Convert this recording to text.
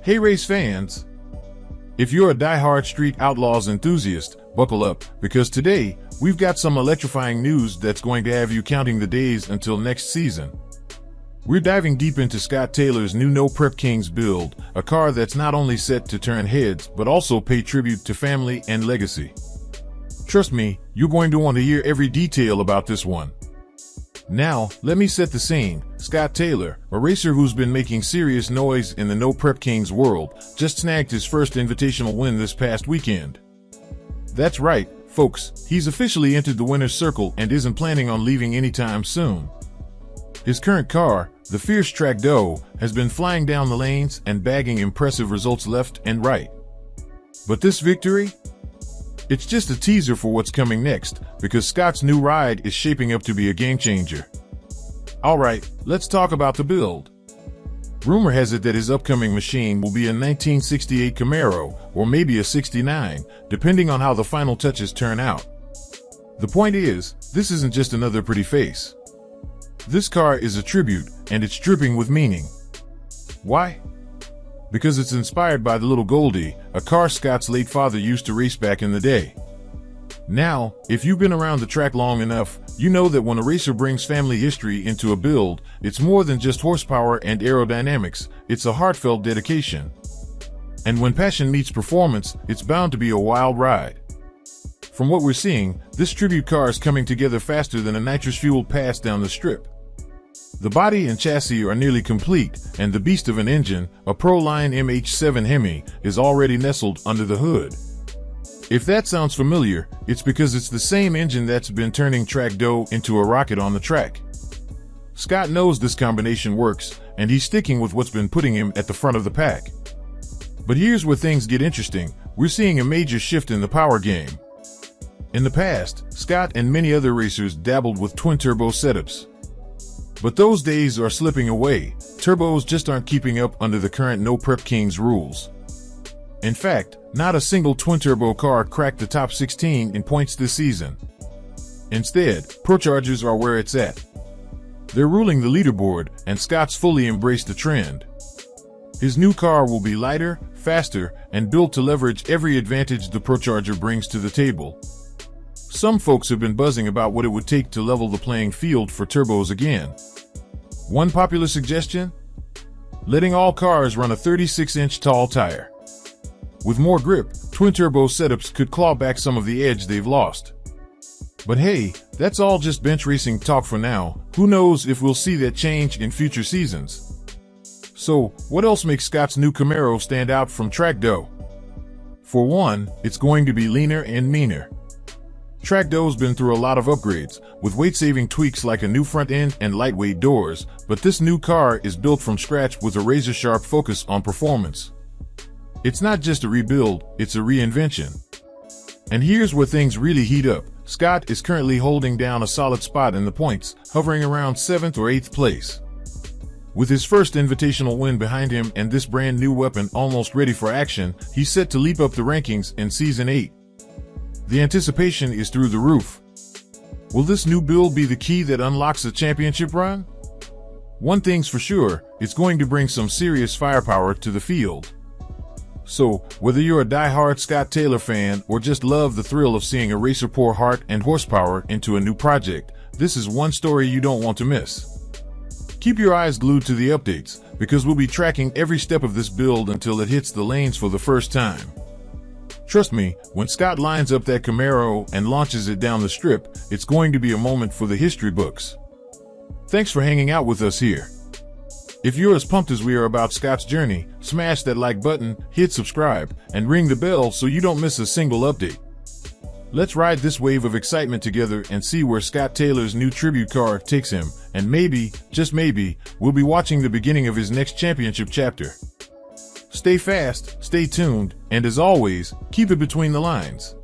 Hey race fans! If you're a die-hard street Outlaws enthusiast, buckle up, because today, we've got some electrifying news that's going to have you counting the days until next season. We're diving deep into Scott Taylor's new No Prep Kings build, a car that's not only set to turn heads, but also pay tribute to family and legacy. Trust me, you're going to want to hear every detail about this one. Now, let me set the scene. Scott Taylor, a racer who's been making serious noise in the No Prep Kings world, just snagged his first Invitational win this past weekend. That's right, folks, he's officially entered the winner's circle and isn't planning on leaving anytime soon. His current car, the fierce Track Doe, has been flying down the lanes and bagging impressive results left and right. But this victory? It's just a teaser for what's coming next, because Scott's new ride is shaping up to be a game-changer. Alright, let's talk about the build. Rumor has it that his upcoming machine will be a 1968 Camaro, or maybe a 69, depending on how the final touches turn out. The point is, this isn't just another pretty face. This car is a tribute, and it's dripping with meaning. Why? Because it's inspired by the Little Goldie, a car Scott's late father used to race back in the day. Now, if you've been around the track long enough, you know that when a racer brings family history into a build, it's more than just horsepower and aerodynamics, it's a heartfelt dedication. And when passion meets performance, it's bound to be a wild ride. From what we're seeing, this tribute car is coming together faster than a nitrous-fueled pass down the strip. The body and chassis are nearly complete, and the beast of an engine, a Pro Line MH7 Hemi, is already nestled under the hood. If that sounds familiar, it's because it's the same engine that's been turning Track Doe into a rocket on the track. Scott knows this combination works, and he's sticking with what's been putting him at the front of the pack. But here's where things get interesting. We're seeing a major shift in the power game. In the past, Scott and many other racers dabbled with twin-turbo setups. But those days are slipping away. Turbos just aren't keeping up under the current No Prep Kings rules. In fact, not a single twin-turbo car cracked the top 16 in points this season. Instead, Prochargers are where it's at. They're ruling the leaderboard, and Scott's fully embraced the trend. His new car will be lighter, faster, and built to leverage every advantage the Procharger brings to the table. Some folks have been buzzing about what it would take to level the playing field for turbos again. One popular suggestion? Letting all cars run a 36-inch tall tire. With more grip, twin-turbo setups could claw back some of the edge they've lost. But hey, that's all just bench racing talk for now. Who knows if we'll see that change in future seasons. So, what else makes Scott's new Camaro stand out from Track Doe? For one, it's going to be leaner and meaner. Track Doe's been through a lot of upgrades, with weight-saving tweaks like a new front end and lightweight doors, but this new car is built from scratch with a razor-sharp focus on performance. It's not just a rebuild, it's a reinvention. And here's where things really heat up. Scott is currently holding down a solid spot in the points, hovering around 7th or 8th place. With his first Invitational win behind him and this brand new weapon almost ready for action, he's set to leap up the rankings in Season 8. The anticipation is through the roof. Will this new build be the key that unlocks a championship run? One thing's for sure, it's going to bring some serious firepower to the field. So, whether you're a die-hard Scott Taylor fan or just love the thrill of seeing a racer pour heart and horsepower into a new project, this is one story you don't want to miss. Keep your eyes glued to the updates, because we'll be tracking every step of this build until it hits the lanes for the first time. Trust me, when Scott lines up that Camaro and launches it down the strip, it's going to be a moment for the history books. Thanks for hanging out with us here. If you're as pumped as we are about Scott's journey, smash that like button, hit subscribe, and ring the bell so you don't miss a single update. Let's ride this wave of excitement together and see where Scott Taylor's new tribute car takes him, and maybe, just maybe, we'll be watching the beginning of his next championship chapter. Stay fast, stay tuned, and as always, keep it between the lines.